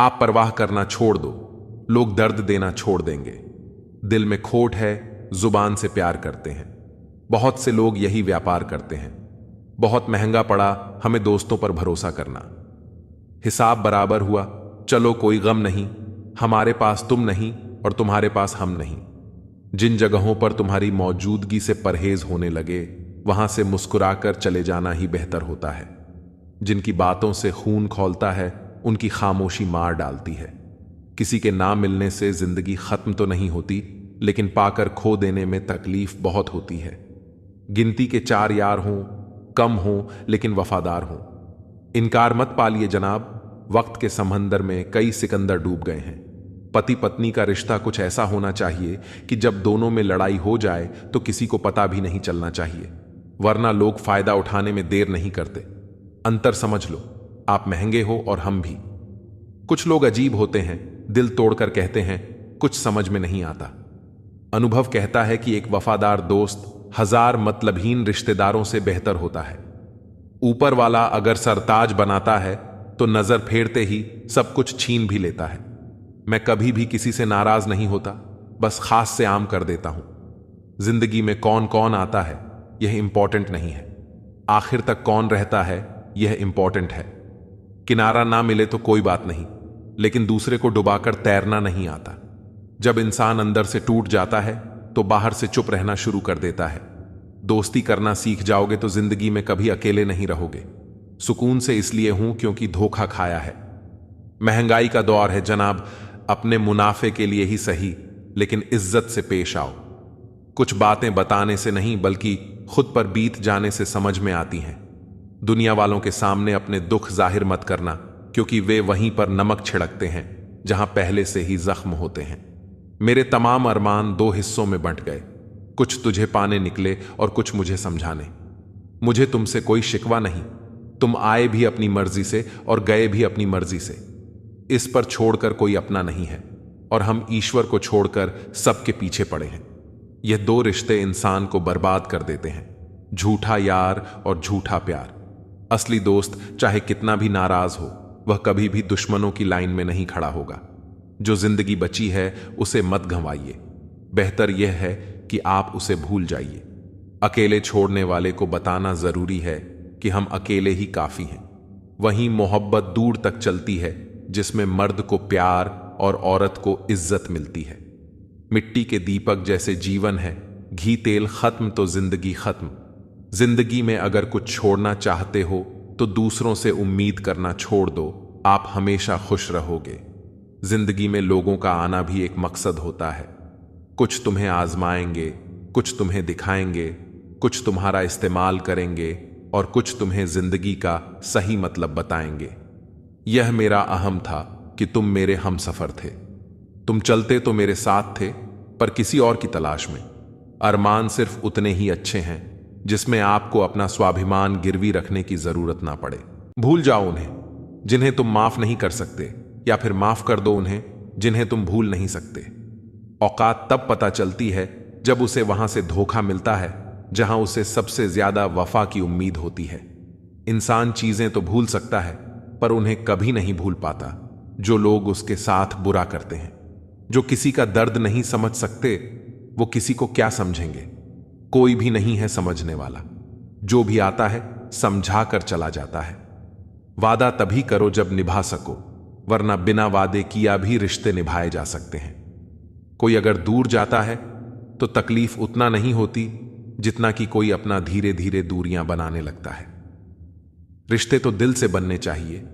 आप परवाह करना छोड़ दो, लोग दर्द देना छोड़ देंगे। दिल में खोट है, जुबान से प्यार करते हैं। बहुत से लोग यही व्यापार करते हैं। बहुत महंगा पड़ा हमें दोस्तों पर भरोसा करना। हिसाब बराबर हुआ, चलो कोई गम नहीं, हमारे पास तुम नहीं और तुम्हारे पास हम नहीं। जिन जगहों पर तुम्हारी मौजूदगी से परहेज होने लगे, वहां से मुस्कुराकर चले जाना ही बेहतर होता है। जिनकी बातों से खून खौलता है, उनकी खामोशी मार डालती है। किसी के ना मिलने से जिंदगी खत्म तो नहीं होती, लेकिन पाकर खो देने में तकलीफ बहुत होती है। गिनती के 4 यार हों, कम हों लेकिन वफादार हों। इनकार मत पालिए जनाब, वक्त के समंदर में कई सिकंदर डूब गए हैं। पति पत्नी का रिश्ता कुछ ऐसा होना चाहिए कि जब दोनों में लड़ाई हो जाए तो किसी को पता भी नहीं चलना चाहिए, वरना लोग फायदा उठाने में देर नहीं करते। अंतर समझ लो, आप महंगे हो और हम भी। कुछ लोग अजीब होते हैं, दिल तोड़कर कहते हैं कुछ समझ में नहीं आता। अनुभव कहता है कि एक वफादार दोस्त 1000 मतलबहीन रिश्तेदारों से बेहतर होता है। ऊपर वाला अगर सरताज बनाता है तो नजर फेरते ही सब कुछ छीन भी लेता है। मैं कभी भी किसी से नाराज नहीं होता, बस खास से आम कर देता हूं। जिंदगी में कौन कौन आता है यह इंपॉर्टेंट नहीं है, आखिर तक कौन रहता है यह इंपॉर्टेंट है। किनारा ना मिले तो कोई बात नहीं, लेकिन दूसरे को डुबाकर तैरना नहीं आता। जब इंसान अंदर से टूट जाता है तो बाहर से चुप रहना शुरू कर देता है। दोस्ती करना सीख जाओगे तो जिंदगी में कभी अकेले नहीं रहोगे। सुकून से इसलिए हूं क्योंकि धोखा खाया है। महंगाई का दौर है जनाब, अपने मुनाफे के लिए ही सही, लेकिन इज्जत से पेश आओ। कुछ बातें बताने से नहीं बल्कि खुद पर बीत जाने से समझ में आती हैं। दुनिया वालों के सामने अपने दुख जाहिर मत करना, क्योंकि वे वहीं पर नमक छिड़कते हैं जहां पहले से ही जख्म होते हैं। मेरे तमाम अरमान 2 हिस्सों में बंट गए, कुछ तुझे पाने निकले और कुछ मुझे समझाने। मुझे तुमसे कोई शिकवा नहीं, तुम आए भी अपनी मर्जी से और गए भी अपनी मर्जी से। इस पर छोड़कर कोई अपना नहीं है और हम ईश्वर को छोड़कर सबके पीछे पड़े हैं। यह 2 रिश्ते इंसान को बर्बाद कर देते हैं, झूठा यार और झूठा प्यार। असली दोस्त चाहे कितना भी नाराज हो, वह कभी भी दुश्मनों की लाइन में नहीं खड़ा होगा। जो जिंदगी बची है उसे मत गंवाइए, बेहतर यह है कि आप उसे भूल जाइए। अकेले छोड़ने वाले को बताना जरूरी है कि हम अकेले ही काफी हैं। वहीं मोहब्बत दूर तक चलती है जिसमें मर्द को प्यार और औरत को इज्जत मिलती है। मिट्टी के दीपक जैसे जीवन है, घी तेल खत्म तो जिंदगी खत्म। जिंदगी में अगर कुछ छोड़ना चाहते हो तो दूसरों से उम्मीद करना छोड़ दो, आप हमेशा खुश रहोगे। जिंदगी में लोगों का आना भी एक मकसद होता है। कुछ तुम्हें आजमाएंगे, कुछ तुम्हें दिखाएंगे, कुछ तुम्हारा इस्तेमाल करेंगे और कुछ तुम्हें जिंदगी का सही मतलब बताएंगे। यह मेरा अहम था कि तुम मेरे हमसफर थे। तुम चलते तो मेरे साथ थे, पर किसी और की तलाश में। अरमान सिर्फ उतने ही अच्छे हैं जिसमें आपको अपना स्वाभिमान गिरवी रखने की जरूरत ना पड़े। भूल जाओ उन्हें जिन्हें तुम माफ नहीं कर सकते, या फिर माफ कर दो उन्हें जिन्हें तुम भूल नहीं सकते। औकात तब पता चलती है जब उसे वहां से धोखा मिलता है जहां उसे सबसे ज्यादा वफा की उम्मीद होती है। इंसान चीजें तो भूल सकता है, पर उन्हें कभी नहीं भूल पाता जो लोग उसके साथ बुरा करते हैं। जो किसी का दर्द नहीं समझ सकते, वो किसी को क्या समझेंगे। कोई भी नहीं है समझने वाला। जो भी आता है समझा कर चला जाता है। वादा तभी करो जब निभा सको, वरना बिना वादे किया भी रिश्ते निभाए जा सकते हैं। कोई अगर दूर जाता है तो तकलीफ उतना नहीं होती जितना कि कोई अपना धीरे धीरे दूरियां बनाने लगता है। रिश्ते तो दिल से बनने चाहिए,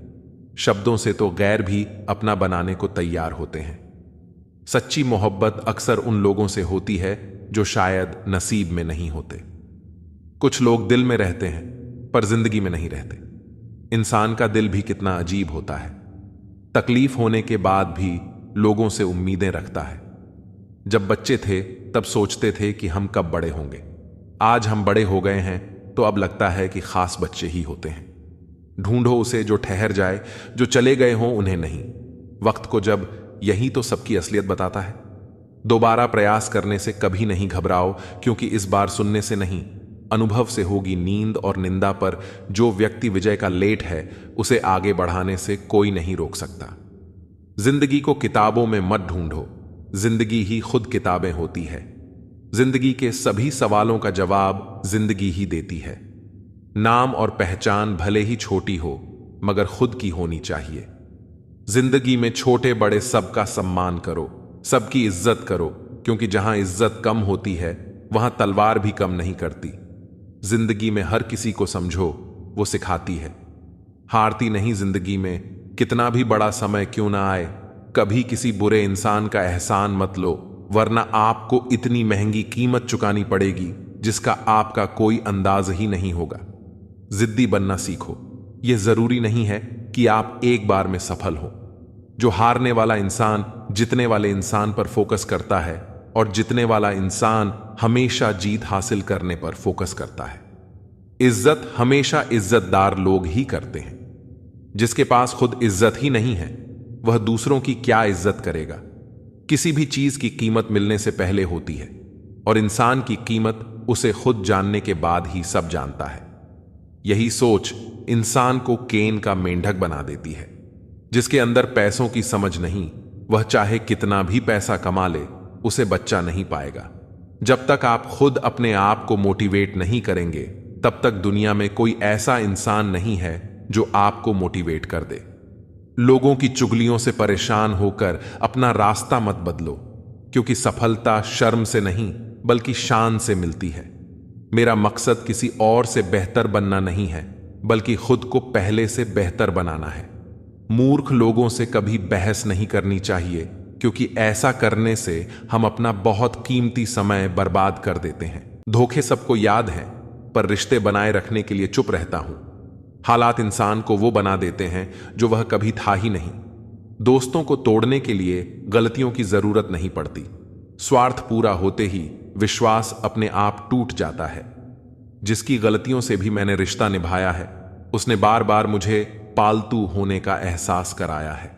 शब्दों से तो गैर भी अपना बनाने को तैयार होते हैं। सच्ची मोहब्बत अक्सर उन लोगों से होती है जो शायद नसीब में नहीं होते। कुछ लोग दिल में रहते हैं पर जिंदगी में नहीं रहते। इंसान का दिल भी कितना अजीब होता है, तकलीफ होने के बाद भी लोगों से उम्मीदें रखता है। जब बच्चे थे तब सोचते थे कि हम कब बड़े होंगे। आज हम बड़े हो गए हैं तो अब लगता है कि खास बच्चे ही होते हैं। ढूंढो उसे जो ठहर जाए, जो चले गए हों उन्हें नहीं। वक्त को जब यही तो सबकी असलियत बताता है। दोबारा प्रयास करने से कभी नहीं घबराओ, क्योंकि इस बार सुनने से नहीं, अनुभव से होगी नींद और निंदा। पर जो व्यक्ति विजय का लेट है, उसे आगे बढ़ाने से कोई नहीं रोक सकता। जिंदगी को किताबों में मत ढूंढो, जिंदगी ही खुद किताबें होती है। जिंदगी के सभी सवालों का जवाब जिंदगी ही देती है। नाम और पहचान भले ही छोटी हो, मगर खुद की होनी चाहिए। जिंदगी में छोटे बड़े सबका सम्मान करो, सबकी इज्जत करो, क्योंकि जहां इज्जत कम होती है वहां तलवार भी कम नहीं करती। जिंदगी में हर किसी को समझो, वो सिखाती है। हारती नहीं जिंदगी में, कितना भी बड़ा समय क्यों ना आए। कभी किसी बुरे इंसान का एहसान मत लो, वरना आपको इतनी महंगी कीमत चुकानी पड़ेगी जिसका आपका कोई अंदाज ही नहीं होगा। जिद्दी बनना सीखो। यह जरूरी नहीं है कि आप एक बार में सफल हो। जो हारने वाला इंसान जितने वाले इंसान पर फोकस करता है, और जितने वाला इंसान हमेशा जीत हासिल करने पर फोकस करता है। इज्जत हमेशा इज्जतदार लोग ही करते हैं। जिसके पास खुद इज्जत ही नहीं है, वह दूसरों की क्या इज्जत करेगा। किसी भी चीज की कीमत मिलने से पहले होती है, और इंसान की कीमत उसे खुद जानने के बाद ही सब जानता है। यही सोच इंसान को केन का मेंढक बना देती है। जिसके अंदर पैसों की समझ नहीं, वह चाहे कितना भी पैसा कमा ले, उसे बच्चा नहीं पाएगा। जब तक आप खुद अपने आप को मोटिवेट नहीं करेंगे, तब तक दुनिया में कोई ऐसा इंसान नहीं है जो आपको मोटिवेट कर दे। लोगों की चुगलियों से परेशान होकर अपना रास्ता मत बदलो, क्योंकि सफलता शर्म से नहीं बल्कि शान से मिलती है। मेरा मकसद किसी और से बेहतर बनना नहीं है, बल्कि खुद को पहले से बेहतर बनाना है। मूर्ख लोगों से कभी बहस नहीं करनी चाहिए, क्योंकि ऐसा करने से हम अपना बहुत कीमती समय बर्बाद कर देते हैं। धोखे सबको याद हैं, पर रिश्ते बनाए रखने के लिए चुप रहता हूं। हालात इंसान को वो बना देते हैं जो वह कभी था ही नहीं। दोस्तों को तोड़ने के लिए गलतियों की जरूरत नहीं पड़ती। स्वार्थ पूरा होते ही विश्वास अपने आप टूट जाता है। जिसकी गलतियों से भी मैंने रिश्ता निभाया है, उसने बार बार मुझे पालतू होने का एहसास कराया है।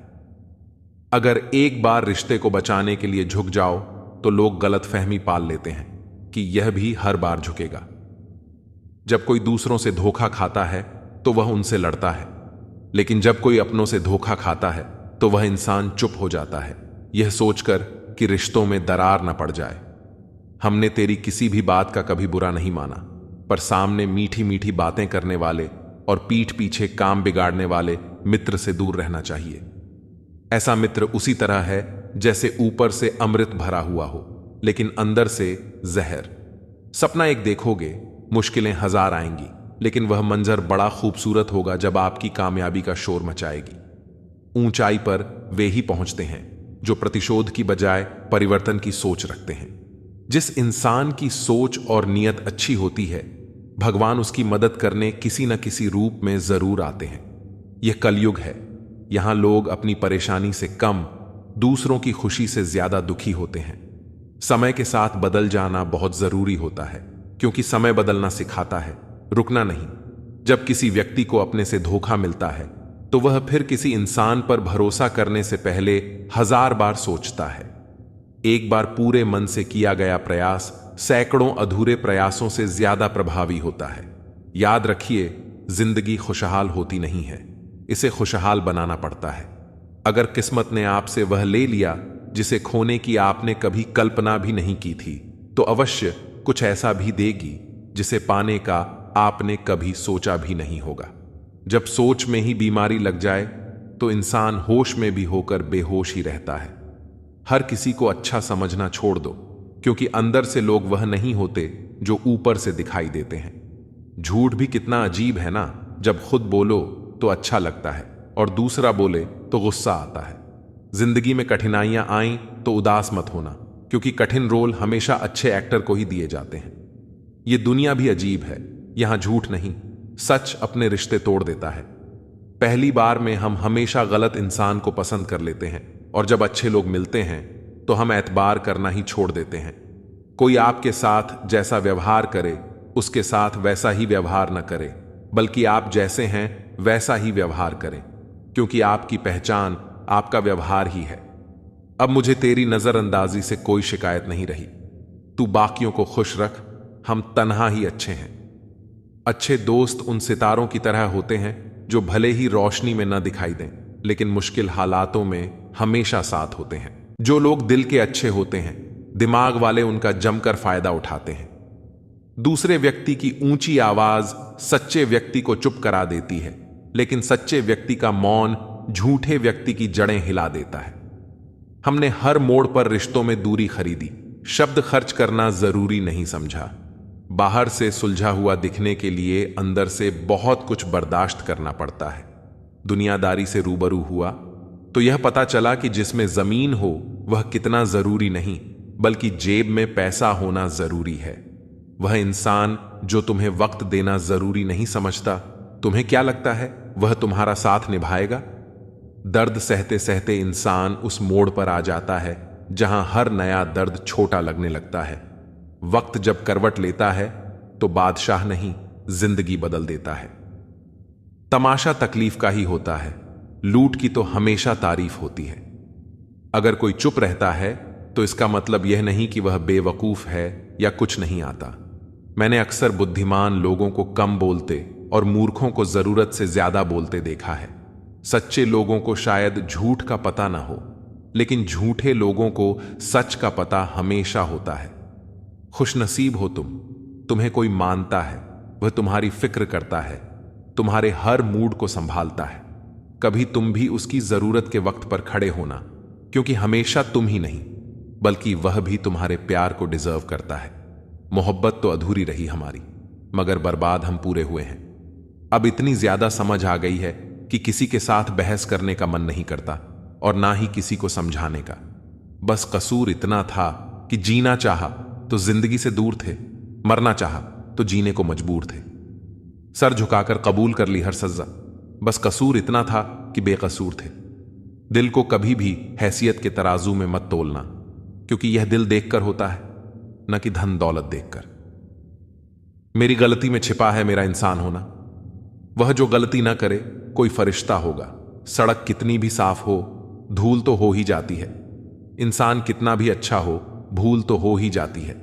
अगर एक बार रिश्ते को बचाने के लिए झुक जाओ, तो लोग गलतफहमी पाल लेते हैं कि यह भी हर बार झुकेगा। जब कोई दूसरों से धोखा खाता है तो वह उनसे लड़ता है, लेकिन जब कोई अपनों से धोखा खाता है तो वह इंसान चुप हो जाता है, यह सोचकर कि रिश्तों में दरार न पड़ जाए। हमने तेरी किसी भी बात का कभी बुरा नहीं माना, पर सामने मीठी मीठी बातें करने वाले और पीठ पीछे काम बिगाड़ने वाले मित्र से दूर रहना चाहिए। ऐसा मित्र उसी तरह है जैसे ऊपर से अमृत भरा हुआ हो, लेकिन अंदर से जहर। सपना एक देखोगे, मुश्किलें हजार आएंगी, लेकिन वह मंजर बड़ा खूबसूरत होगा जब आपकी कामयाबी का शोर मचाएगी। ऊंचाई पर वे ही पहुंचते हैं जो प्रतिशोध की बजाय परिवर्तन की सोच रखते हैं। जिस इंसान की सोच और नीयत अच्छी होती है, भगवान उसकी मदद करने किसी न किसी रूप में जरूर आते हैं। यह कलयुग है। यहां लोग अपनी परेशानी से कम, दूसरों की खुशी से ज्यादा दुखी होते हैं। समय के साथ बदल जाना बहुत जरूरी होता है, क्योंकि समय बदलना सिखाता है, रुकना नहीं। जब किसी व्यक्ति को अपने से धोखा मिलता है, तो वह फिर किसी इंसान पर भरोसा करने से पहले 1000 बार सोचता है। एक बार पूरे मन से किया गया प्रयास सैकड़ों अधूरे प्रयासों से ज्यादा प्रभावी होता है। याद रखिए, जिंदगी खुशहाल होती नहीं है, इसे खुशहाल बनाना पड़ता है। अगर किस्मत ने आपसे वह ले लिया जिसे खोने की आपने कभी कल्पना भी नहीं की थी, तो अवश्य कुछ ऐसा भी देगी जिसे पाने का आपने कभी सोचा भी नहीं होगा। जब सोच में ही बीमारी लग जाए, तो इंसान होश में भी होकर बेहोश ही रहता है। हर किसी को अच्छा समझना छोड़ दो, क्योंकि अंदर से लोग वह नहीं होते जो ऊपर से दिखाई देते हैं। झूठ भी कितना अजीब है ना, जब खुद बोलो तो अच्छा लगता है और दूसरा बोले तो गुस्सा आता है। जिंदगी में कठिनाइयां आईं तो उदास मत होना, क्योंकि कठिन रोल हमेशा अच्छे एक्टर को ही दिए जाते हैं। ये दुनिया भी अजीब है, यहां झूठ नहीं, सच अपने रिश्ते तोड़ देता है। पहली बार में हम हमेशा गलत इंसान को पसंद कर लेते हैं, और जब अच्छे लोग मिलते हैं तो हम एतबार करना ही छोड़ देते हैं। कोई आपके साथ जैसा व्यवहार करे, उसके साथ वैसा ही व्यवहार न करे, बल्कि आप जैसे हैं वैसा ही व्यवहार करें, क्योंकि आपकी पहचान आपका व्यवहार ही है। अब मुझे तेरी नजरअंदाजी से कोई शिकायत नहीं रही। तू बाकियों को खुश रख, हम तन्हा ही अच्छे हैं। अच्छे दोस्त उन सितारों की तरह होते हैं जो भले ही रोशनी में न दिखाई दें, लेकिन मुश्किल हालातों में हमेशा साथ होते हैं। जो लोग दिल के अच्छे होते हैं, दिमाग वाले उनका जमकर फायदा उठाते हैं। दूसरे व्यक्ति की ऊंची आवाज सच्चे व्यक्ति को चुप करा देती है, लेकिन सच्चे व्यक्ति का मौन झूठे व्यक्ति की जड़ें हिला देता है। हमने हर मोड़ पर रिश्तों में दूरी खरीदी, शब्द खर्च करना जरूरी नहीं समझा। बाहर से सुलझा हुआ दिखने के लिए अंदर से बहुत कुछ बर्दाश्त करना पड़ता है। दुनियादारी से रूबरू हुआ तो यह पता चला कि जिसमें जमीन हो वह कितना जरूरी नहीं, बल्कि जेब में पैसा होना जरूरी है। वह इंसान जो तुम्हें वक्त देना जरूरी नहीं समझता, तुम्हें क्या लगता है वह तुम्हारा साथ निभाएगा? दर्द सहते सहते इंसान उस मोड़ पर आ जाता है जहां हर नया दर्द छोटा लगने लगता है। वक्त जब करवट लेता है तो बादशाह नहीं, जिंदगी बदल देता है। तमाशा तकलीफ का ही होता है, लूट की तो हमेशा तारीफ होती है। अगर कोई चुप रहता है तो इसका मतलब यह नहीं कि वह बेवकूफ है या कुछ नहीं आता। मैंने अक्सर बुद्धिमान लोगों को कम बोलते और मूर्खों को जरूरत से ज्यादा बोलते देखा है। सच्चे लोगों को शायद झूठ का पता ना हो, लेकिन झूठे लोगों को सच का पता हमेशा होता है। खुशनसीब हो तुम्हें कोई मानता है, वह तुम्हारी फिक्र करता है, तुम्हारे हर मूड को संभालता है। कभी तुम भी उसकी जरूरत के वक्त पर खड़े होना, क्योंकि हमेशा तुम ही नहीं बल्कि वह भी तुम्हारे प्यार को डिजर्व करता है। मोहब्बत तो अधूरी रही हमारी, मगर बर्बाद हम पूरे हुए हैं। अब इतनी ज्यादा समझ आ गई है कि किसी के साथ बहस करने का मन नहीं करता और ना ही किसी को समझाने का। बस कसूर इतना था कि जीना चाहा तो जिंदगी से दूर थे, मरना चाहा तो जीने को मजबूर थे। सर झुकाकर कबूल कर ली हर सजा, बस कसूर इतना था कि बेकसूर थे। दिल को कभी भी हैसियत के तराजू में मत तोलना, क्योंकि यह दिल देखकर होता है, न कि धन दौलत देखकर। मेरी गलती में छिपा है मेरा इंसान होना। वह जो गलती ना करे कोई फरिश्ता होगा। सड़क कितनी भी साफ हो, धूल तो हो ही जाती है। इंसान कितना भी अच्छा हो, भूल तो हो ही जाती है।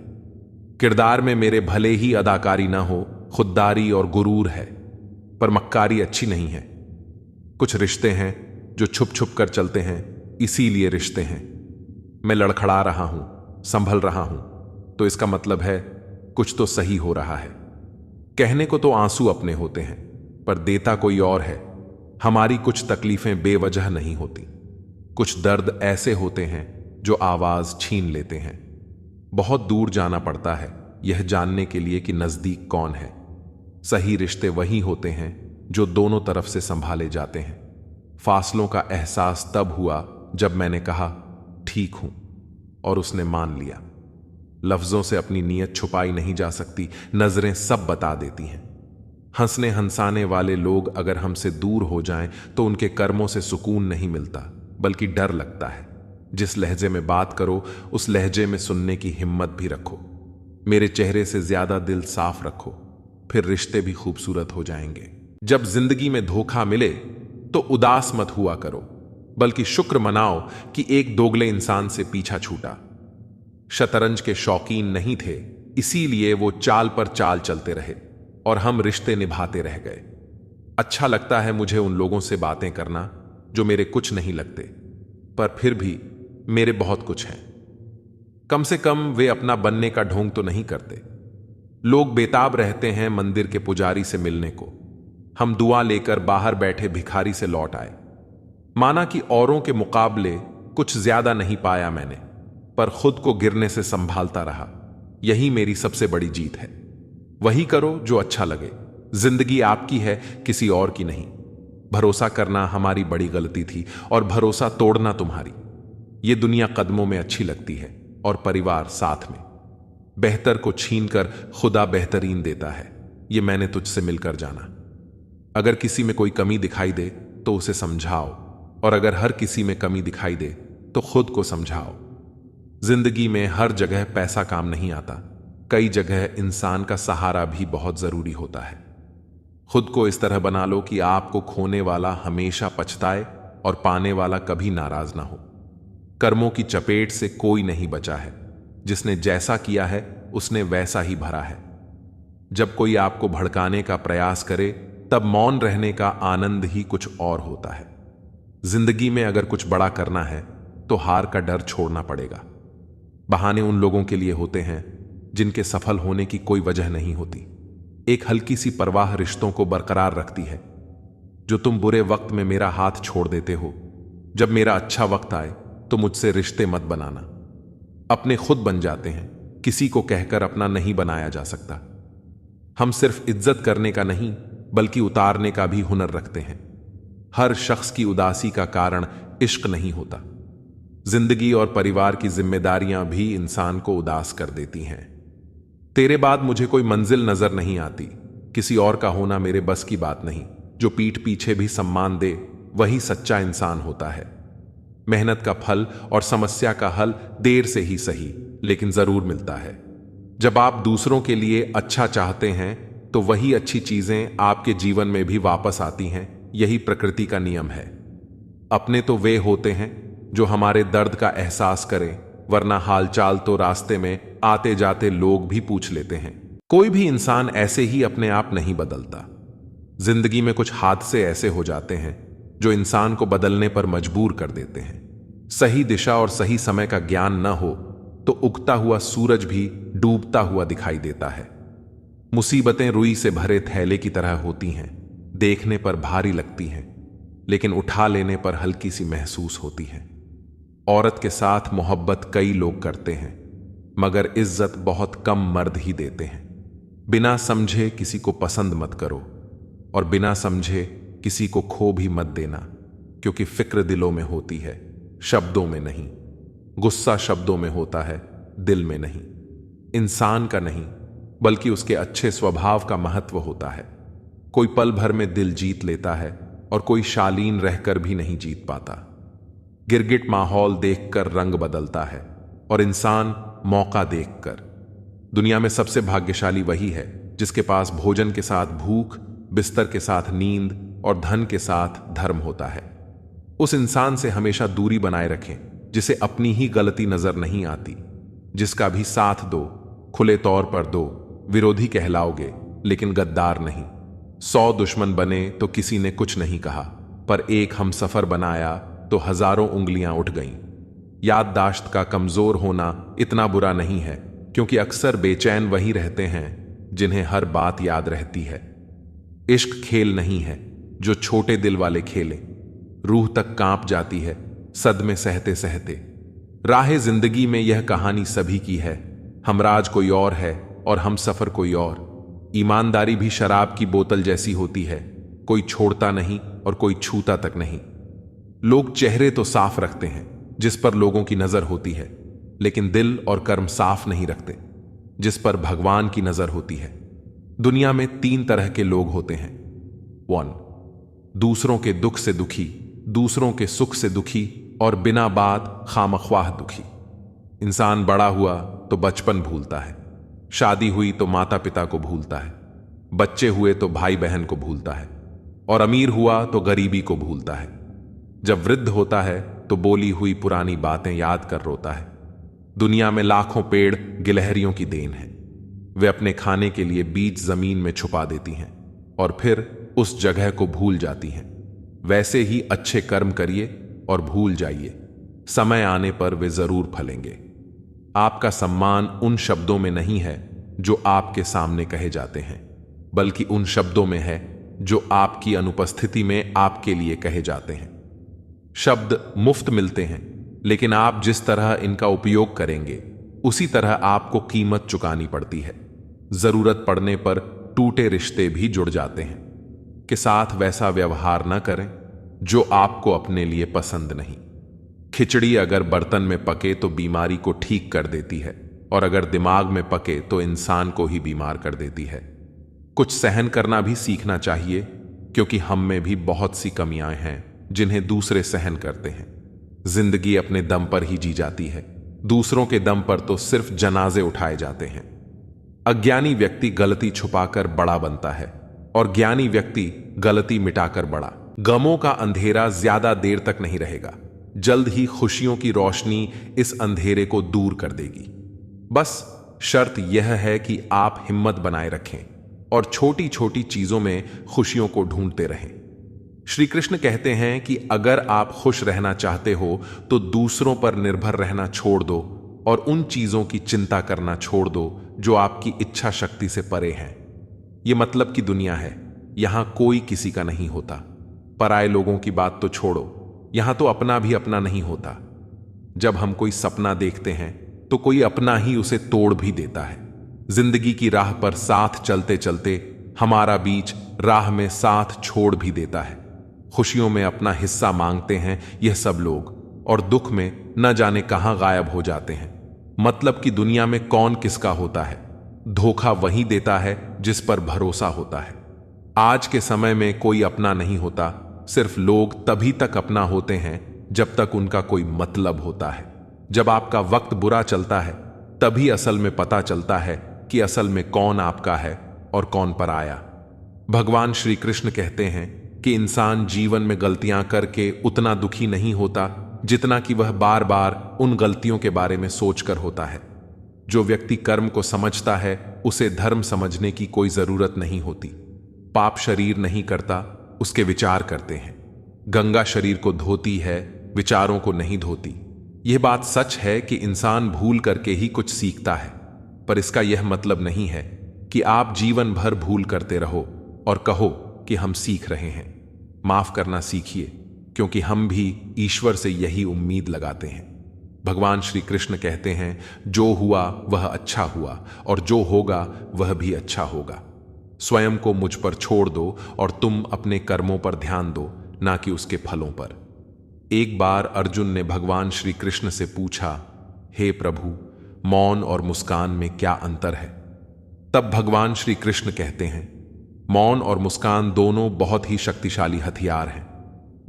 किरदार में मेरे भले ही अदाकारी ना हो, खुददारी और गुरूर है, पर मक्कारी अच्छी नहीं है। कुछ रिश्ते हैं जो छुप छुप कर चलते हैं, इसीलिए रिश्ते हैं। मैं लड़खड़ा रहा हूं, संभल रहा हूं, तो इसका मतलब है कुछ तो सही हो रहा है। कहने को तो आंसू अपने होते हैं, पर देता कोई और है। हमारी कुछ तकलीफें बेवजह नहीं होती। कुछ दर्द ऐसे होते हैं जो आवाज छीन लेते हैं। बहुत दूर जाना पड़ता है यह जानने के लिए कि नजदीक कौन है। सही रिश्ते वही होते हैं जो दोनों तरफ से संभाले जाते हैं। फासलों का एहसास तब हुआ जब मैंने कहा ठीक हूं, और उसने मान लिया। लफ्जों से अपनी नीयत छुपाई नहीं जा सकती, नजरें सब बता देती हैं। हंसने हंसाने वाले लोग अगर हमसे दूर हो जाएं तो उनके कर्मों से सुकून नहीं मिलता, बल्कि डर लगता है। जिस लहजे में बात करो उस लहजे में सुनने की हिम्मत भी रखो। मेरे चेहरे से ज्यादा दिल साफ रखो, फिर रिश्ते भी खूबसूरत हो जाएंगे। जब जिंदगी में धोखा मिले तो उदास मत हुआ करो, बल्कि शुक्र मनाओ कि एक दोगले इंसान से पीछा छूटा। शतरंज के शौकीन नहीं थे, इसीलिए वो चाल पर चाल चलते रहे और हम रिश्ते निभाते रह गए। अच्छा लगता है मुझे उन लोगों से बातें करना जो मेरे कुछ नहीं लगते, पर फिर भी मेरे बहुत कुछ हैं। कम से कम वे अपना बनने का ढोंग तो नहीं करते। लोग बेताब रहते हैं मंदिर के पुजारी से मिलने को। हम दुआ लेकर बाहर बैठे भिखारी से लौट आए। माना कि औरों के मुकाबले कुछ ज्यादा नहीं पाया मैंने, पर खुद को गिरने से संभालता रहा। यही मेरी सबसे बड़ी जीत है। वही करो जो अच्छा लगे। जिंदगी आपकी है, किसी और की नहीं। भरोसा करना हमारी बड़ी गलती थी और भरोसा तोड़ना तुम्हारी। ये दुनिया कदमों में अच्छी लगती है और परिवार साथ में। बेहतर को छीनकर खुदा बेहतरीन देता है, ये मैंने तुझसे मिलकर जाना। अगर किसी में कोई कमी दिखाई दे तो उसे समझाओ, और अगर हर किसी में कमी दिखाई दे तो खुद को समझाओ। जिंदगी में हर जगह पैसा काम नहीं आता, कई जगह इंसान का सहारा भी बहुत जरूरी होता है। खुद को इस तरह बना लो कि आपको खोने वाला हमेशा पछताए और पाने वाला कभी नाराज ना हो। कर्मों की चपेट से कोई नहीं बचा है। जिसने जैसा किया है उसने वैसा ही भरा है। जब कोई आपको भड़काने का प्रयास करे तब मौन रहने का आनंद ही कुछ और होता है। जिंदगी में अगर कुछ बड़ा करना है तो हार का डर छोड़ना पड़ेगा। बहाने उन लोगों के लिए होते हैं जिनके सफल होने की कोई वजह नहीं होती। एक हल्की सी परवाह रिश्तों को बरकरार रखती है। जो तुम बुरे वक्त में मेरा हाथ छोड़ देते हो, जब मेरा अच्छा वक्त आए तो मुझसे रिश्ते मत बनाना। अपने खुद बन जाते हैं, किसी को कहकर अपना नहीं बनाया जा सकता। हम सिर्फ इज्जत करने का नहीं बल्कि उतारने का भी हुनर रखते हैं। हर शख्स की उदासी का कारण इश्क नहीं होता। जिंदगी और परिवार की जिम्मेदारियां भी इंसान को उदास कर देती हैं। तेरे बाद मुझे कोई मंजिल नजर नहीं आती, किसी और का होना मेरे बस की बात नहीं। जो पीठ पीछे भी सम्मान दे वही सच्चा इंसान होता है। मेहनत का फल और समस्या का हल देर से ही सही लेकिन जरूर मिलता है। जब आप दूसरों के लिए अच्छा चाहते हैं तो वही अच्छी चीजें आपके जीवन में भी वापस आती हैं। यही प्रकृति का नियम है। अपने तो वे होते हैं जो हमारे दर्द का एहसास करें, वरना हालचाल तो रास्ते में आते जाते लोग भी पूछ लेते हैं। कोई भी इंसान ऐसे ही अपने आप नहीं बदलता। जिंदगी में कुछ हादसे ऐसे हो जाते हैं जो इंसान को बदलने पर मजबूर कर देते हैं। सही दिशा और सही समय का ज्ञान न हो तो उगता हुआ सूरज भी डूबता हुआ दिखाई देता है। मुसीबतें रुई से भरे थैले की तरह होती हैं, देखने पर भारी लगती हैं लेकिन उठा लेने पर हल्की सी महसूस होती हैं। औरत के साथ मोहब्बत कई लोग करते हैं मगर इज्जत बहुत कम मर्द ही देते हैं। बिना समझे किसी को पसंद मत करो और बिना समझे किसी को खो भी मत देना, क्योंकि फिक्र दिलों में होती है, शब्दों में नहीं। गुस्सा शब्दों में होता है, दिल में नहीं। इंसान का नहीं बल्कि उसके अच्छे स्वभाव का महत्व होता है। कोई पल भर में दिल जीत लेता है और कोई शालीन रहकर भी नहीं जीत पाता। गिरगिट माहौल देखकर रंग बदलता है और इंसान मौका देखकर। दुनिया में सबसे भाग्यशाली वही है जिसके पास भोजन के साथ भूख, बिस्तर के साथ नींद और धन के साथ धर्म होता है। उस इंसान से हमेशा दूरी बनाए रखें जिसे अपनी ही गलती नजर नहीं आती। जिसका भी साथ दो, खुले तौर पर दो। विरोधी कहलाओगे लेकिन गद्दार नहीं। 100 दुश्मन बने तो किसी ने कुछ नहीं कहा, पर एक हमसफर बनाया तो हजारों उंगलियां उठ गईं। याददाश्त का कमजोर होना इतना बुरा नहीं है, क्योंकि अक्सर बेचैन वही रहते हैं जिन्हें हर बात याद रहती है। इश्क खेल नहीं है जो छोटे दिल वाले खेले। रूह तक कांप जाती है सदमे सहते सहते। राहे जिंदगी में यह कहानी सभी की है। हमराज कोई और है और हम सफर कोई और। ईमानदारी भी शराब की बोतल जैसी होती है, कोई छोड़ता नहीं और कोई छूता तक नहीं। लोग चेहरे तो साफ रखते हैं जिस पर लोगों की नजर होती है, लेकिन दिल और कर्म साफ नहीं रखते जिस पर भगवान की नजर होती है। दुनिया में 3 तरह के लोग होते हैं। 1, दूसरों के दुख से दुखी, दूसरों के सुख से दुखी और बिना बात खामख्वाह दुखी। इंसान बड़ा हुआ तो बचपन भूलता है, शादी हुई तो माता पिता को भूलता है, बच्चे हुए तो भाई बहन को भूलता है और अमीर हुआ तो गरीबी को भूलता है। जब वृद्ध होता है तो बोली हुई पुरानी बातें याद कर रोता है। दुनिया में लाखों पेड़ गिलहरियों की देन है। वे अपने खाने के लिए बीज जमीन में छुपा देती हैं और फिर उस जगह को भूल जाती हैं। वैसे ही अच्छे कर्म करिए और भूल जाइए, समय आने पर वे जरूर फलेंगे। आपका सम्मान उन शब्दों में नहीं है जो आपके सामने कहे जाते हैं, बल्कि उन शब्दों में है जो आपकी अनुपस्थिति में आपके लिए कहे जाते हैं। शब्द मुफ्त मिलते हैं, लेकिन आप जिस तरह इनका उपयोग करेंगे उसी तरह आपको कीमत चुकानी पड़ती है। जरूरत पड़ने पर टूटे रिश्ते भी जुड़ जाते हैं। के साथ वैसा व्यवहार न करें जो आपको अपने लिए पसंद नहीं। खिचड़ी अगर बर्तन में पके तो बीमारी को ठीक कर देती है, और अगर दिमाग में पके तो इंसान को ही बीमार कर देती है। कुछ सहन करना भी सीखना चाहिए, क्योंकि हम में भी बहुत सी कमियां हैं जिन्हें दूसरे सहन करते हैं। जिंदगी अपने दम पर ही जी जाती है, दूसरों के दम पर तो सिर्फ जनाजे उठाए जाते हैं। अज्ञानी व्यक्ति गलती छुपाकर बड़ा बनता है और ज्ञानी व्यक्ति गलती मिटाकर बड़ा। गमों का अंधेरा ज्यादा देर तक नहीं रहेगा, जल्द ही खुशियों की रोशनी इस अंधेरे को दूर कर देगी। बस शर्त यह है कि आप हिम्मत बनाए रखें और छोटी छोटी चीजों में खुशियों को ढूंढते रहें। श्री कृष्ण कहते हैं कि अगर आप खुश रहना चाहते हो तो दूसरों पर निर्भर रहना छोड़ दो और उन चीजों की चिंता करना छोड़ दो जो आपकी इच्छा शक्ति से परे हैं। ये मतलब की दुनिया है, यहां कोई किसी का नहीं होता। पराये लोगों की बात तो छोड़ो, यहां तो अपना भी अपना नहीं होता। जब हम कोई सपना देखते हैं तो कोई अपना ही उसे तोड़ भी देता है। जिंदगी की राह पर साथ चलते चलते हमारा बीच राह में साथ छोड़ भी देता है। खुशियों में अपना हिस्सा मांगते हैं यह सब लोग, और दुख में न जाने कहां गायब हो जाते हैं। मतलब कि दुनिया में कौन किसका होता है, धोखा वही देता है जिस पर भरोसा होता है। आज के समय में कोई अपना नहीं होता, सिर्फ लोग तभी तक अपना होते हैं जब तक उनका कोई मतलब होता है। जब आपका वक्त बुरा चलता है तभी असल में पता चलता है कि असल में कौन आपका है और कौन पराया। भगवान श्री कृष्ण कहते हैं कि इंसान जीवन में गलतियां करके उतना दुखी नहीं होता जितना कि वह बार बार उन गलतियों के बारे में सोचकर होता है। जो व्यक्ति कर्म को समझता है उसे धर्म समझने की कोई जरूरत नहीं होती। पाप शरीर नहीं करता, उसके विचार करते हैं। गंगा शरीर को धोती है, विचारों को नहीं धोती। यह बात सच है कि इंसान भूल करके ही कुछ सीखता है, पर इसका यह मतलब नहीं है कि आप जीवन भर भूल करते रहो और कहो कि हम सीख रहे हैं। माफ करना सीखिए, क्योंकि हम भी ईश्वर से यही उम्मीद लगाते हैं। भगवान श्री कृष्ण कहते हैं, जो हुआ वह अच्छा हुआ और जो होगा वह भी अच्छा होगा। स्वयं को मुझ पर छोड़ दो और तुम अपने कर्मों पर ध्यान दो, ना कि उसके फलों पर। एक बार अर्जुन ने भगवान श्री कृष्ण से पूछा, हे प्रभु, मौन और मुस्कान में क्या अंतर है? तब भगवान श्री कृष्ण कहते हैं, मौन और मुस्कान दोनों बहुत ही शक्तिशाली हथियार हैं।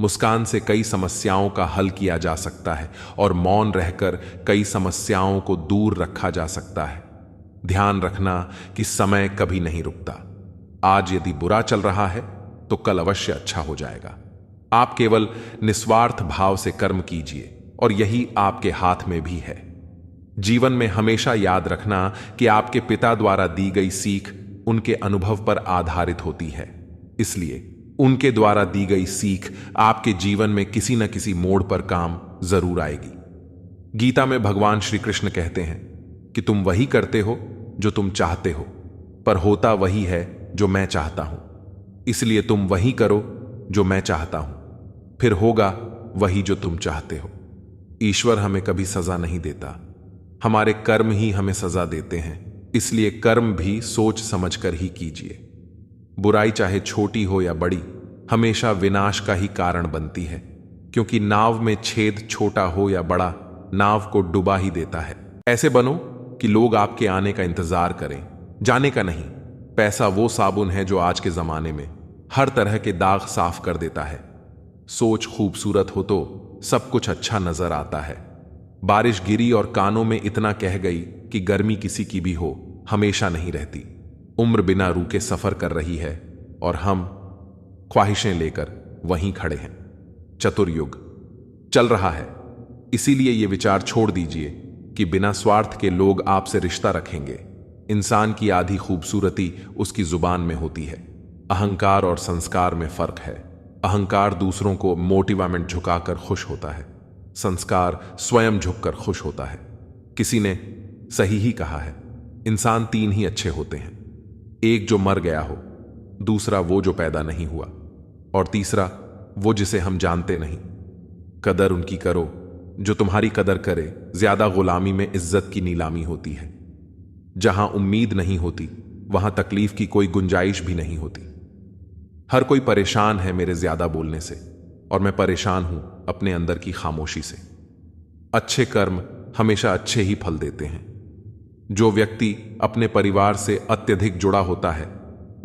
मुस्कान से कई समस्याओं का हल किया जा सकता है और मौन रहकर कई समस्याओं को दूर रखा जा सकता है। ध्यान रखना कि समय कभी नहीं रुकता। आज यदि बुरा चल रहा है तो कल अवश्य अच्छा हो जाएगा। आप केवल निस्वार्थ भाव से कर्म कीजिए और यही आपके हाथ में भी है। जीवन में हमेशा याद रखना कि आपके पिता द्वारा दी गई सीख उनके अनुभव पर आधारित होती है, इसलिए उनके द्वारा दी गई सीख आपके जीवन में किसी न किसी मोड़ पर काम जरूर आएगी। गीता में भगवान श्री कृष्ण कहते हैं कि तुम वही करते हो जो तुम चाहते हो, पर होता वही है जो मैं चाहता हूं। इसलिए तुम वही करो जो मैं चाहता हूं, फिर होगा वही जो तुम चाहते हो। ईश्वर हमें कभी सजा नहीं देता, हमारे कर्म ही हमें सजा देते हैं। इसलिए कर्म भी सोच समझकर ही कीजिए। बुराई चाहे छोटी हो या बड़ी, हमेशा विनाश का ही कारण बनती है, क्योंकि नाव में छेद छोटा हो या बड़ा, नाव को डुबा ही देता है। ऐसे बनो कि लोग आपके आने का इंतजार करें, जाने का नहीं। पैसा वो साबुन है जो आज के जमाने में हर तरह के दाग साफ कर देता है। सोच खूबसूरत हो तो सब कुछ अच्छा नजर आता है। बारिश गिरी और कानों में इतना कह गई कि गर्मी किसी की भी हो, हमेशा नहीं रहती। उम्र बिना रुके सफर कर रही है और हम ख्वाहिशें लेकर वहीं खड़े हैं। चतुर्युग चल रहा है, इसीलिए ये विचार छोड़ दीजिए कि बिना स्वार्थ के लोग आपसे रिश्ता रखेंगे। इंसान की आधी खूबसूरती उसकी जुबान में होती है। अहंकार और संस्कार में फर्क है। अहंकार दूसरों को मोटिवेमेंट झुकाकर खुश होता है, संस्कार स्वयं झुककर खुश होता है। किसी ने सही ही कहा है, इंसान तीन ही अच्छे होते हैं, एक जो मर गया हो, दूसरा वो जो पैदा नहीं हुआ, और तीसरा वो जिसे हम जानते नहीं। कदर उनकी करो जो तुम्हारी कदर करे। ज्यादा गुलामी में इज्जत की नीलामी होती है। जहां उम्मीद नहीं होती वहां तकलीफ की कोई गुंजाइश भी नहीं होती। हर कोई परेशान है मेरे ज्यादा बोलने से, और मैं परेशान हूं अपने अंदर की खामोशी से। अच्छे कर्म हमेशा अच्छे ही फल देते हैं। जो व्यक्ति अपने परिवार से अत्यधिक जुड़ा होता है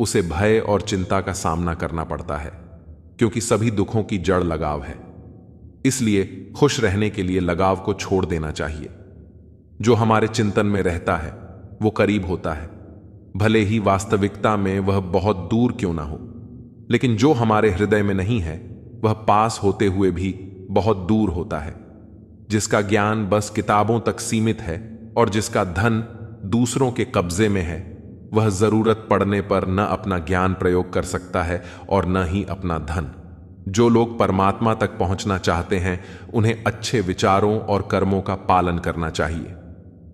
उसे भय और चिंता का सामना करना पड़ता है, क्योंकि सभी दुखों की जड़ लगाव है। इसलिए खुश रहने के लिए लगाव को छोड़ देना चाहिए। जो हमारे चिंतन में रहता है वो करीब होता है, भले ही वास्तविकता में वह बहुत दूर क्यों ना हो। लेकिन जो हमारे हृदय में नहीं है वह पास होते हुए भी बहुत दूर होता है। जिसका ज्ञान बस किताबों तक सीमित है और जिसका धन दूसरों के कब्जे में है, वह जरूरत पड़ने पर न अपना ज्ञान प्रयोग कर सकता है और न ही अपना धन। जो लोग परमात्मा तक पहुंचना चाहते हैं उन्हें अच्छे विचारों और कर्मों का पालन करना चाहिए।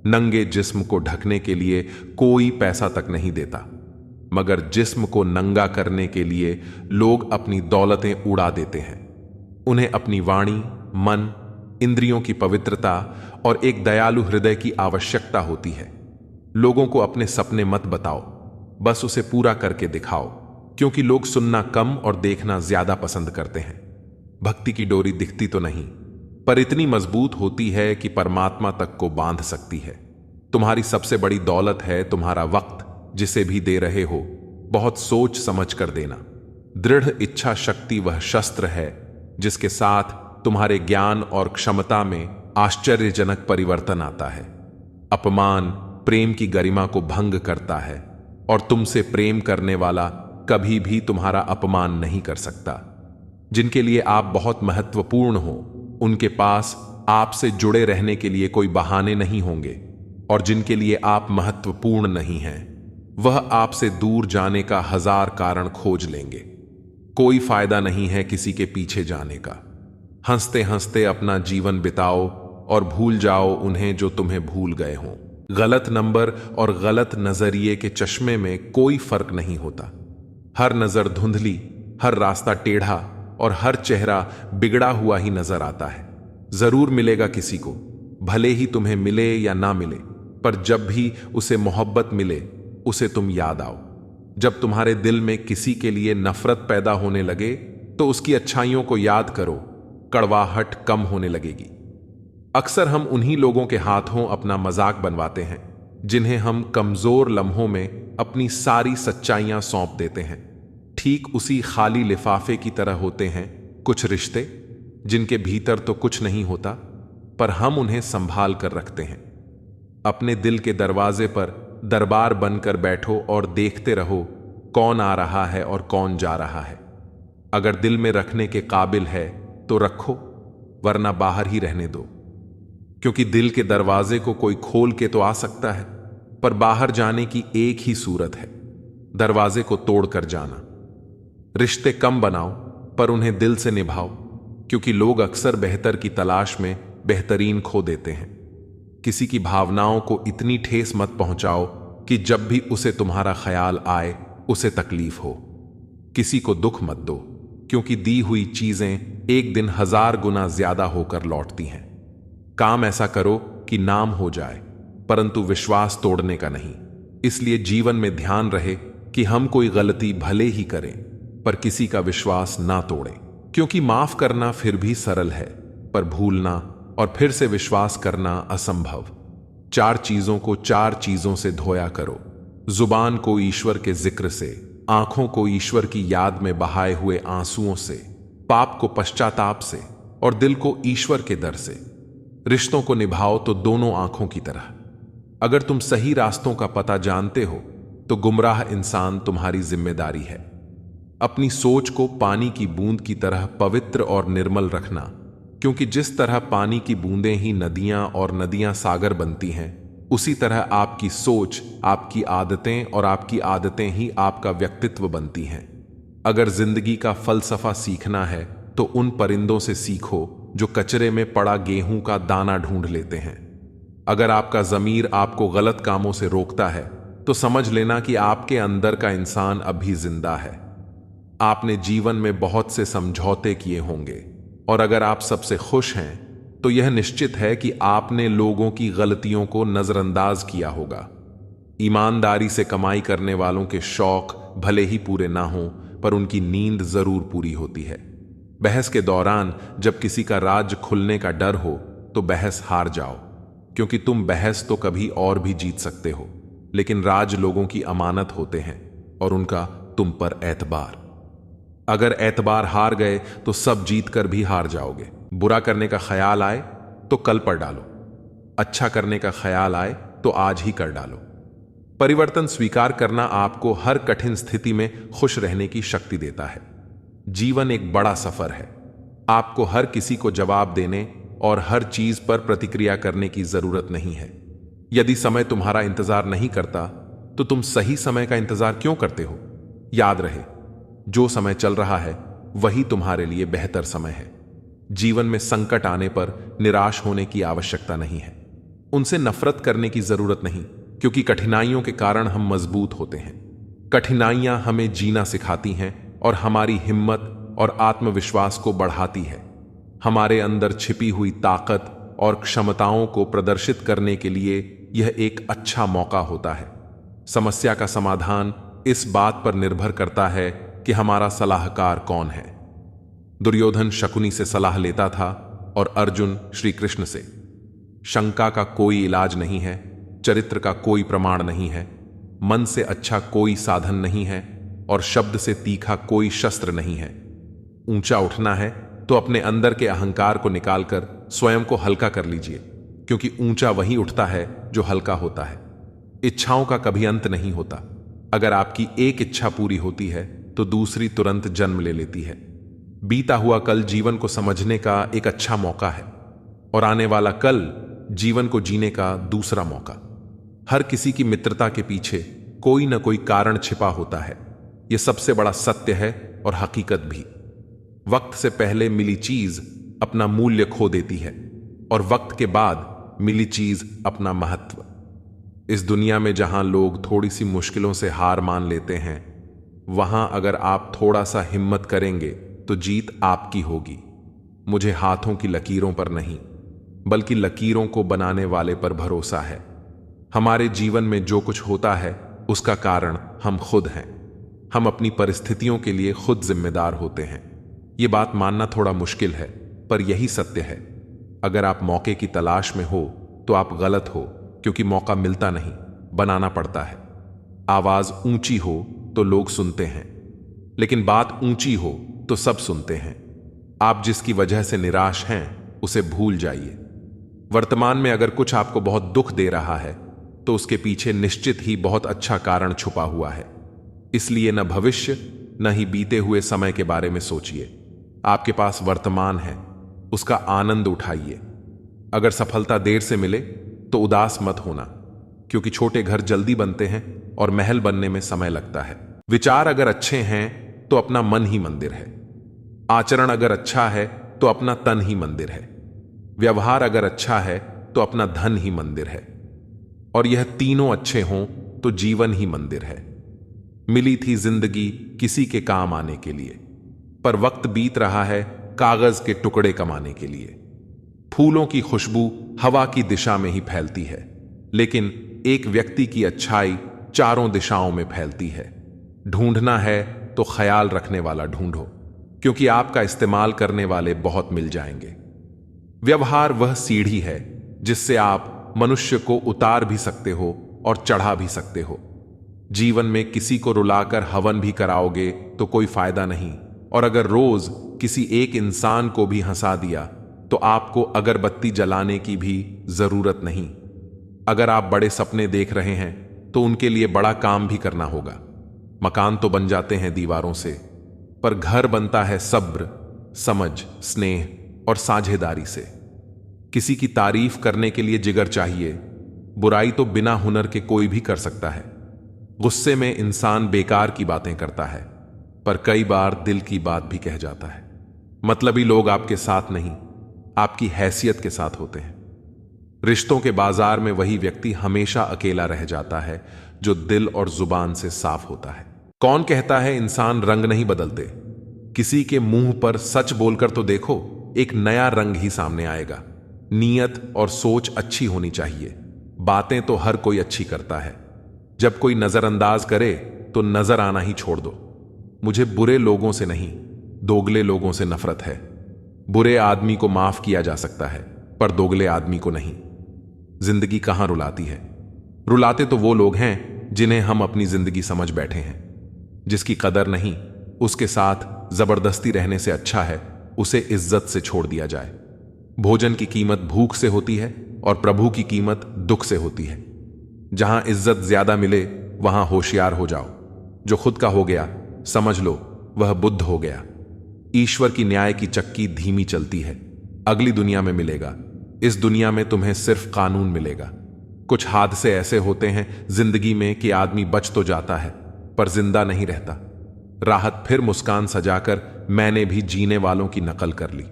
नंगे जिस्म को ढकने के लिए कोई पैसा तक नहीं देता, मगर जिस्म को नंगा करने के लिए लोग अपनी दौलतें उड़ा देते हैं। उन्हें अपनी वाणी, मन, इंद्रियों की पवित्रता और एक दयालु हृदय की आवश्यकता होती है। लोगों को अपने सपने मत बताओ, बस उसे पूरा करके दिखाओ, क्योंकि लोग सुनना कम और देखना ज्यादा पसंद करते हैं। भक्ति की डोरी दिखती तो नहीं, पर इतनी मजबूत होती है कि परमात्मा तक को बांध सकती है। तुम्हारी सबसे बड़ी दौलत है तुम्हारा वक्त, जिसे भी दे रहे हो बहुत सोच समझ कर देना। दृढ़ इच्छा शक्ति वह शस्त्र है जिसके साथ तुम्हारे ज्ञान और क्षमता में आश्चर्यजनक परिवर्तन आता है। अपमान प्रेम की गरिमा को भंग करता है और तुमसे प्रेम करने वाला कभी भी तुम्हारा अपमान नहीं कर सकता। जिनके लिए आप बहुत महत्वपूर्ण हो, उनके पास आपसे जुड़े रहने के लिए कोई बहाने नहीं होंगे, और जिनके लिए आप महत्वपूर्ण नहीं हैं, वह आपसे दूर जाने का 1000 कारण खोज लेंगे। कोई फायदा नहीं है किसी के पीछे जाने का। हंसते हंसते अपना जीवन बिताओ और भूल जाओ उन्हें जो तुम्हें भूल गए हों। गलत नंबर और गलत नजरिए के चश्मे में कोई फर्क नहीं होता। हर नजर धुंधली, हर रास्ता टेढ़ा और हर चेहरा बिगड़ा हुआ ही नजर आता है। जरूर मिलेगा किसी को, भले ही तुम्हें मिले या ना मिले, पर जब भी उसे मोहब्बत मिले उसे तुम याद आओ। जब तुम्हारे दिल में किसी के लिए नफरत पैदा होने लगे तो उसकी अच्छाइयों को याद करो, कड़वाहट कम होने लगेगी। अक्सर हम उन्हीं लोगों के हाथों अपना मजाक बनवाते हैं जिन्हें हम कमजोर लम्हों में अपनी सारी सच्चाइयां सौंप देते हैं। ठीक उसी खाली लिफाफे की तरह होते हैं कुछ रिश्ते जिनके भीतर तो कुछ नहीं होता, पर हम उन्हें संभाल कर रखते हैं। अपने दिल के दरवाजे पर दरबार बनकर बैठो और देखते रहो कौन आ रहा है और कौन जा रहा है। अगर दिल में रखने के काबिल है तो रखो, वरना बाहर ही रहने दो, क्योंकि दिल के दरवाजे को कोई खोल के तो आ सकता है, पर बाहर जाने की एक ही सूरत है, दरवाजे को तोड़कर जाना। रिश्ते कम बनाओ पर उन्हें दिल से निभाओ, क्योंकि लोग अक्सर बेहतर की तलाश में बेहतरीन खो देते हैं। किसी की भावनाओं को इतनी ठेस मत पहुंचाओ कि जब भी उसे तुम्हारा ख्याल आए उसे तकलीफ हो। किसी को दुख मत दो, क्योंकि दी हुई चीजें एक दिन 1000 गुना ज्यादा होकर लौटती हैं। काम ऐसा करो कि नाम हो जाए, परंतु विश्वास तोड़ने का नहीं। इसलिए जीवन में ध्यान रहे कि हम कोई गलती भले ही करें, पर किसी का विश्वास ना तोड़ें, क्योंकि माफ करना फिर भी सरल है, पर भूलना और फिर से विश्वास करना असंभव। 4 चीजों को 4 चीजों से धोया करो। जुबान को ईश्वर के जिक्र से, आंखों को ईश्वर की याद में बहाए हुए आंसुओं से, पाप को पश्चाताप से और दिल को ईश्वर के दर से। रिश्तों को निभाओ तो दोनों आंखों की तरह। अगर तुम सही रास्तों का पता जानते हो तो गुमराह इंसान तुम्हारी जिम्मेदारी है। अपनी सोच को पानी की बूंद की तरह पवित्र और निर्मल रखना, क्योंकि जिस तरह पानी की बूंदें ही नदियां और नदियां सागर बनती हैं, उसी तरह आपकी सोच, आपकी आदतें और आपकी आदतें ही आपका व्यक्तित्व बनती हैं। अगर जिंदगी का फलसफा सीखना है तो उन परिंदों से सीखो जो कचरे में पड़ा गेहूं का दाना ढूंढ लेते हैं। अगर आपका ज़मीर आपको गलत कामों से रोकता है तो समझ लेना कि आपके अंदर का इंसान अभी जिंदा है। आपने जीवन में बहुत से समझौते किए होंगे, और अगर आप सबसे खुश हैं तो यह निश्चित है कि आपने लोगों की गलतियों को नजरअंदाज किया होगा। ईमानदारी से कमाई करने वालों के शौक भले ही पूरे ना हों, पर उनकी नींद जरूर पूरी होती है। बहस के दौरान जब किसी का राज खुलने का डर हो तो बहस हार जाओ, क्योंकि तुम बहस तो कभी और भी जीत सकते हो, लेकिन राज लोगों की अमानत होते हैं और उनका तुम पर एतबार। अगर एतबार हार गए तो सब जीत कर भी हार जाओगे। बुरा करने का ख्याल आए तो कल पर डालो, अच्छा करने का ख्याल आए तो आज ही कर डालो। परिवर्तन स्वीकार करना आपको हर कठिन स्थिति में खुश रहने की शक्ति देता है। जीवन एक बड़ा सफर है। आपको हर किसी को जवाब देने और हर चीज पर प्रतिक्रिया करने की जरूरत नहीं है। यदि समय तुम्हारा इंतजार नहीं करता तो तुम सही समय का इंतजार क्यों करते हो? याद रहे, जो समय चल रहा है वही तुम्हारे लिए बेहतर समय है। जीवन में संकट आने पर निराश होने की आवश्यकता नहीं है। उनसे नफरत करने की जरूरत नहीं, क्योंकि कठिनाइयों के कारण हम मजबूत होते हैं। कठिनाइयां हमें जीना सिखाती हैं और हमारी हिम्मत और आत्मविश्वास को बढ़ाती है। हमारे अंदर छिपी हुई ताकत और क्षमताओं को प्रदर्शित करने के लिए यह एक अच्छा मौका होता है। समस्या का समाधान इस बात पर निर्भर करता है कि हमारा सलाहकार कौन है। दुर्योधन शकुनी से सलाह लेता था और अर्जुन श्री कृष्ण से। शंका का कोई इलाज नहीं है, चरित्र का कोई प्रमाण नहीं है, मन से अच्छा कोई साधन नहीं है और शब्द से तीखा कोई शस्त्र नहीं है। ऊंचा उठना है तो अपने अंदर के अहंकार को निकालकर स्वयं को हल्का कर लीजिए, क्योंकि ऊंचा वही उठता है जो हल्का होता है। इच्छाओं का कभी अंत नहीं होता। अगर आपकी एक इच्छा पूरी होती है तो दूसरी तुरंत जन्म ले लेती है। बीता हुआ कल जीवन को समझने का एक अच्छा मौका है और आने वाला कल जीवन को जीने का दूसरा मौका। हर किसी की मित्रता के पीछे कोई ना कोई कारण छिपा होता है। यह सबसे बड़ा सत्य है और हकीकत भी। वक्त से पहले मिली चीज अपना मूल्य खो देती है और वक्त के बाद मिली चीज अपना महत्व। इस दुनिया में जहां लोग थोड़ी सी मुश्किलों से हार मान लेते हैं, वहां अगर आप थोड़ा सा हिम्मत करेंगे तो जीत आपकी होगी। मुझे हाथों की लकीरों पर नहीं, बल्कि लकीरों को बनाने वाले पर भरोसा है। हमारे जीवन में जो कुछ होता है उसका कारण हम खुद हैं। हम अपनी परिस्थितियों के लिए खुद जिम्मेदार होते हैं। ये बात मानना थोड़ा मुश्किल है, पर यही सत्य है। अगर आप मौके की तलाश में हो तो आप गलत हो, क्योंकि मौका मिलता नहीं, बनाना पड़ता है। आवाज ऊंची हो तो लोग सुनते हैं, लेकिन बात ऊंची हो तो सब सुनते हैं। आप जिसकी वजह से निराश हैं उसे भूल जाइए। वर्तमान में अगर कुछ आपको बहुत दुख दे रहा है तो उसके पीछे निश्चित ही बहुत अच्छा कारण छुपा हुआ है। इसलिए न भविष्य न ही बीते हुए समय के बारे में सोचिए। आपके पास वर्तमान है, उसका आनंद उठाइए। अगर सफलता देर से मिले तो उदास मत होना, क्योंकि छोटे घर जल्दी बनते हैं और महल बनने में समय लगता है। विचार अगर अच्छे हैं तो अपना मन ही मंदिर है। आचरण अगर अच्छा है तो अपना तन ही मंदिर है। व्यवहार अगर अच्छा है तो अपना धन ही मंदिर है। और यह तीनों अच्छे हों तो जीवन ही मंदिर है। मिली थी जिंदगी किसी के काम आने के लिए, पर वक्त बीत रहा है कागज के टुकड़े कमाने के लिए। फूलों की खुशबू हवा की दिशा में ही फैलती है, लेकिन एक व्यक्ति की अच्छाई चारों दिशाओं में फैलती है। ढूंढना है तो ख्याल रखने वाला ढूंढो, क्योंकि आपका इस्तेमाल करने वाले बहुत मिल जाएंगे। व्यवहार वह सीढ़ी है जिससे आप मनुष्य को उतार भी सकते हो और चढ़ा भी सकते हो। जीवन में किसी को रुलाकर हवन भी कराओगे तो कोई फायदा नहीं, और अगर रोज किसी एक इंसान को भी हंसा दिया तो आपको अगरबत्ती जलाने की भी जरूरत नहीं। अगर आप बड़े सपने देख रहे हैं तो उनके लिए बड़ा काम भी करना होगा। मकान तो बन जाते हैं दीवारों से, पर घर बनता है सब्र, समझ, स्नेह और साझेदारी से। किसी की तारीफ करने के लिए जिगर चाहिए। बुराई तो बिना हुनर के कोई भी कर सकता है। गुस्से में इंसान बेकार की बातें करता है, पर कई बार दिल की बात भी कह जाता है। मतलबी लोग आपके साथ नहीं, आपकी हैसियत के साथ होते हैं। रिश्तों के बाजार में वही व्यक्ति हमेशा अकेला रह जाता है जो दिल और जुबान से साफ होता है। कौन कहता है इंसान रंग नहीं बदलते? किसी के मुंह पर सच बोलकर तो देखो, एक नया रंग ही सामने आएगा। नीयत और सोच अच्छी होनी चाहिए। बातें तो हर कोई अच्छी करता है। जब कोई नजरअंदाज करे तो नजर आना ही छोड़ दो। मुझे बुरे लोगों से नहीं, दोगले लोगों से नफरत है। बुरे आदमी को माफ किया जा सकता है, पर दोगले आदमी को नहीं। जिंदगी कहां रुलाती है? रुलाते तो वो लोग हैं जिन्हें हम अपनी जिंदगी समझ बैठे हैं। जिसकी कदर नहीं, उसके साथ जबरदस्ती रहने से अच्छा है उसे इज्जत से छोड़ दिया जाए। भोजन की कीमत भूख से होती है और प्रभु की कीमत दुख से होती है। जहां इज्जत ज्यादा मिले वहां होशियार हो जाओ। जो खुद का हो गया समझ लो वह बुद्ध हो गया। ईश्वर की न्याय की चक्की धीमी चलती है। अगली दुनिया में मिलेगा, इस दुनिया में तुम्हें सिर्फ कानून मिलेगा। कुछ हादसे ऐसे होते हैं जिंदगी में कि आदमी बच तो जाता है पर जिंदा नहीं रहता। राहत फिर मुस्कान सजाकर मैंने भी जीने वालों की नकल कर ली।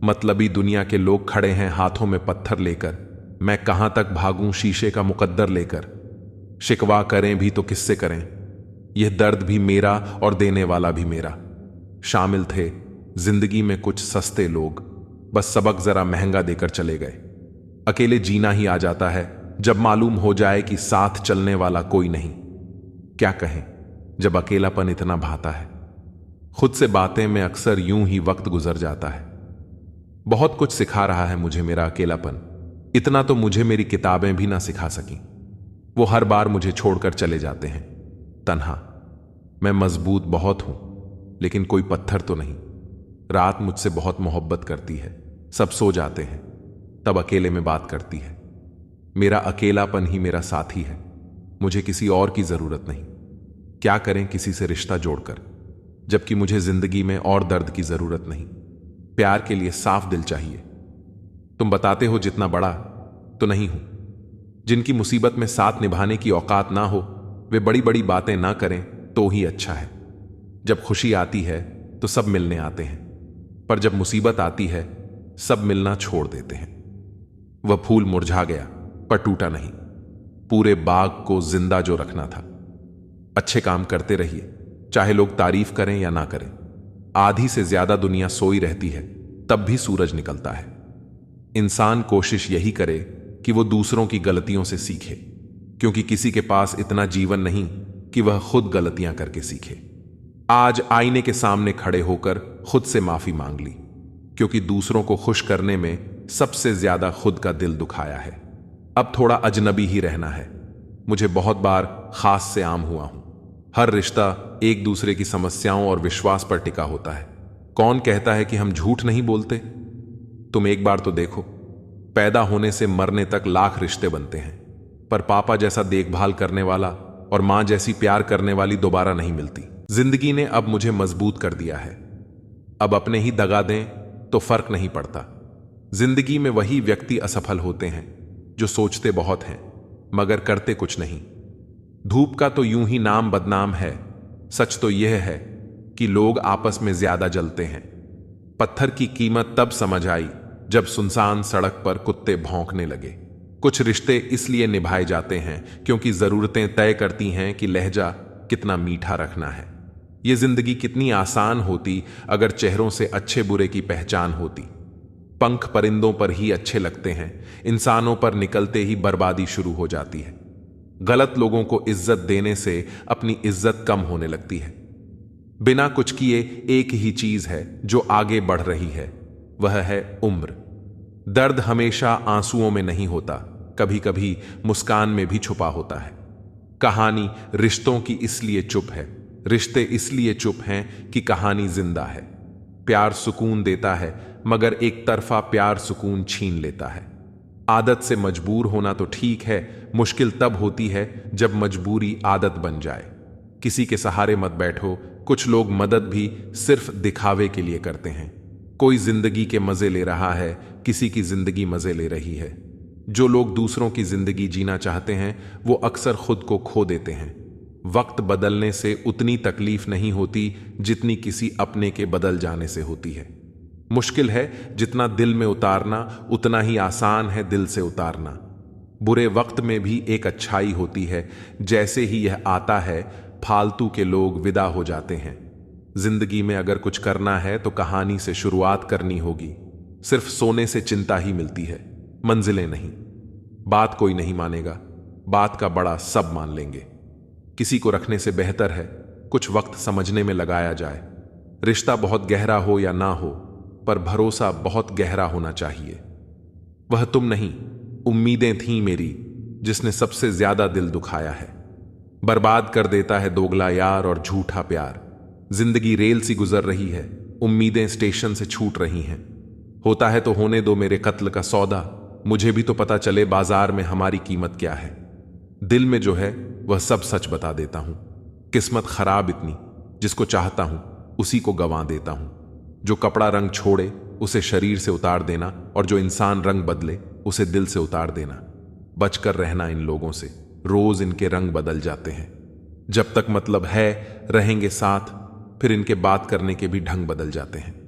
मतलबी दुनिया के लोग खड़े हैं हाथों में पत्थर लेकर, मैं कहां तक भागूं शीशे का मुकद्दर लेकर। शिकवा करें भी तो किससे करें, यह दर्द भी मेरा और देने वाला भी मेरा। शामिल थे जिंदगी में कुछ सस्ते लोग, बस सबक जरा महंगा देकर चले गए। अकेले जीना ही आ जाता है जब मालूम हो जाए कि साथ चलने वाला कोई नहीं। क्या कहें जब अकेलापन इतना भाता है। खुद से बातें में अक्सर यूं ही वक्त गुजर जाता है। बहुत कुछ सिखा रहा है मुझे मेरा अकेलापन, इतना तो मुझे मेरी किताबें भी ना सिखा सकी। वो हर बार मुझे छोड़कर चले जाते हैं तन्हा। मैं मजबूत बहुत हूं लेकिन कोई पत्थर तो नहीं। रात मुझसे बहुत मोहब्बत करती है, सब सो जाते हैं तब अकेले में बात करती है। मेरा अकेलापन ही मेरा साथी है, मुझे किसी और की जरूरत नहीं। क्या करें किसी से रिश्ता जोड़कर, जबकि मुझे जिंदगी में और दर्द की जरूरत नहीं। प्यार के लिए साफ दिल चाहिए। तुम बताते हो जितना बड़ा, तो नहीं हूं। जिनकी मुसीबत में साथ निभाने की औकात ना हो, वे बड़ी बड़ी बातें ना करें तो ही अच्छा है। जब खुशी आती है तो सब मिलने आते हैं, पर जब मुसीबत आती है सब मिलना छोड़ देते हैं। वह फूल मुरझा गया पर टूटा नहीं, पूरे बाग को जिंदा जो रखना था। अच्छे काम करते रहिए, चाहे लोग तारीफ करें या ना करें। आधी से ज्यादा दुनिया सोई रहती है, तब भी सूरज निकलता है। इंसान कोशिश यही करे कि वो दूसरों की गलतियों से सीखे, क्योंकि किसी के पास इतना जीवन नहीं कि वह खुद गलतियां करके सीखे। आज आईने के सामने खड़े होकर खुद से माफी मांग ली, क्योंकि दूसरों को खुश करने में सबसे ज्यादा खुद का दिल दुखाया है। अब थोड़ा अजनबी ही रहना है। मुझे बहुत बार खास से आम हुआ हूं। हर रिश्ता एक दूसरे की समस्याओं और विश्वास पर टिका होता है। कौन कहता है कि हम झूठ नहीं बोलते? तुम एक बार तो देखो, पैदा होने से मरने तक लाख रिश्ते बनते हैं, पर पापा जैसा देखभाल करने वाला और मां जैसी प्यार करने वाली दोबारा नहीं मिलती। जिंदगी ने अब मुझे मजबूत कर दिया है। अब अपने ही दगा दें तो फर्क नहीं पड़ता। जिंदगी में वही व्यक्ति असफल होते हैं जो सोचते बहुत हैं मगर करते कुछ नहीं। धूप का तो यूं ही नाम बदनाम है, सच तो यह है कि लोग आपस में ज्यादा जलते हैं। पत्थर की कीमत तब समझ आई जब सुनसान सड़क पर कुत्ते भौंकने लगे। कुछ रिश्ते इसलिए निभाए जाते हैं क्योंकि जरूरतें तय करती हैं कि लहजा कितना मीठा रखना है। यह जिंदगी कितनी आसान होती अगर चेहरों से अच्छे बुरे की पहचान होती। पंख परिंदों पर ही अच्छे लगते हैं, इंसानों पर निकलते ही बर्बादी शुरू हो जाती है। गलत लोगों को इज्जत देने से अपनी इज्जत कम होने लगती है। बिना कुछ किए एक ही चीज है जो आगे बढ़ रही है, वह है उम्र। दर्द हमेशा आंसुओं में नहीं होता, कभी कभी मुस्कान में भी छुपा होता है। कहानी रिश्तों की इसलिए चुप है, रिश्ते इसलिए चुप हैं कि कहानी जिंदा है। प्यार सुकून देता है मगर एक तरफा प्यार सुकून छीन लेता है। आदत से मजबूर होना तो ठीक है, मुश्किल तब होती है जब मजबूरी आदत बन जाए। किसी के सहारे मत बैठो, कुछ लोग मदद भी सिर्फ दिखावे के लिए करते हैं। कोई जिंदगी के मजे ले रहा है, किसी की जिंदगी मजे ले रही है। जो लोग दूसरों की जिंदगी जीना चाहते हैं वो अक्सर खुद को खो देते हैं। वक्त बदलने से उतनी तकलीफ नहीं होती जितनी किसी अपने के बदल जाने से होती है। मुश्किल है जितना दिल में उतारना, उतना ही आसान है दिल से उतारना। बुरे वक्त में भी एक अच्छाई होती है, जैसे ही यह आता है फालतू के लोग विदा हो जाते हैं। जिंदगी में अगर कुछ करना है तो कहानी से शुरुआत करनी होगी। सिर्फ सोने से चिंता ही मिलती है, मंजिलें नहीं। बात कोई नहीं मानेगा, बात का बड़ा सब मान लेंगे। किसी को रखने से बेहतर है कुछ वक्त समझने में लगाया जाए। रिश्ता बहुत गहरा हो या ना हो, पर भरोसा बहुत गहरा होना चाहिए। वह तुम नहीं, उम्मीदें थीं मेरी, जिसने सबसे ज्यादा दिल दुखाया है। बर्बाद कर देता है दोगला यार और झूठा प्यार। जिंदगी रेल सी गुजर रही है, उम्मीदें स्टेशन से छूट रही हैं। होता है तो होने दो मेरे कत्ल का सौदा, मुझे भी तो पता चले बाजार में हमारी कीमत क्या है। दिल में जो है वह सब सच बता देता हूं। किस्मत खराब इतनी, जिसको चाहता हूं उसी को गंवा देता हूं। जो कपड़ा रंग छोड़े उसे शरीर से उतार देना, और जो इंसान रंग बदले उसे दिल से उतार देना। बचकर रहना इन लोगों से, रोज इनके रंग बदल जाते हैं। जब तक मतलब है रहेंगे साथ, फिर इनके बात करने के भी ढंग बदल जाते हैं।